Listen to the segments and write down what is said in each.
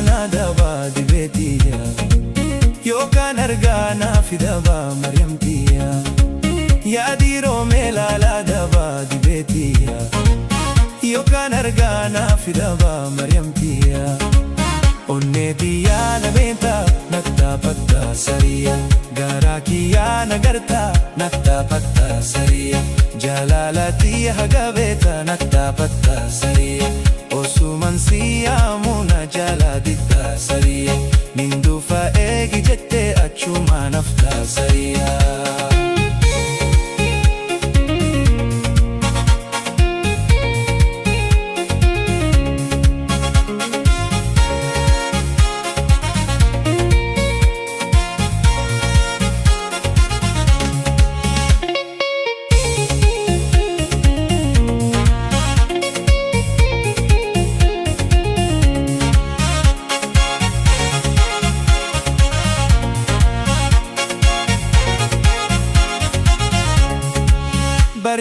na daba dibetiya yookaan argaa naaf daba maryamtiya yaadiiroo meelaalaa daba dibetiya yookaan argaa naaf daba maryamtiya onneetiya nabeenta naktaa patta sariya garaa kiyyaa nagarta naktaa patta sariya jaalaalatiya hagabeeta naktaa patta sariya osuman siyaamu na jaaladidda sariya nin dhufa eegi jette achuma nafta sariya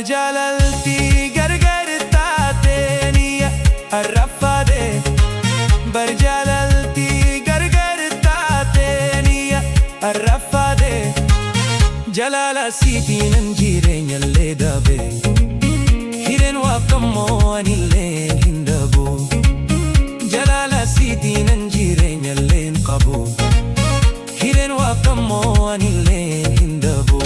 barjaalaltii gargar taateeniya arraffaade barjaalaltii gargar taateeniya arraffaade jalaala siitiinan jireenyallee dabe hireen waaqammoo anillee hin dabo jalaala siitiinan jireenyalleen qabu hireen waaqammoo anillee hin dabo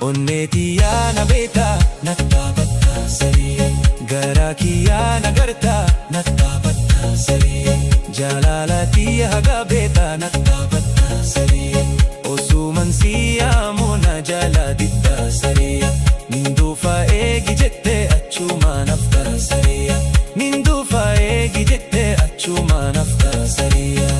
onneetiya nabeeta naktaa patta sariya garaa kiyyaa nagarta naktaa patta sariya jaalaalatiya hagabeeta naktaa patta sariya osuman siyaamu na jaaladidda sariya nin dhufa eegi jette achuma nafta sariya nin dhufa eegi jette achuma nafta sariya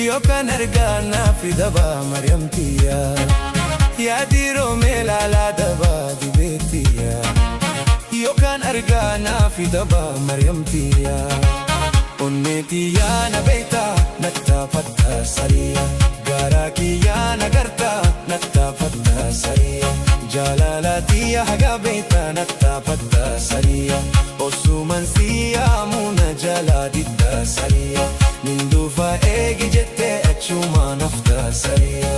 yookaan argaa naaf daba maryamtiya yaadiiroo meelaalaa daba dibetiya yookaan argaa naaf daba maryamtiya onneetiya nabeeta naktaa patta sariya garaa kiyyaa nagarta naktaa patta sariya jaalaalatiya hagabeeta naktaa patta sariya osuman siyaamu na jaaladidda sariya nin dhufa eegi jette achuma nafta sariya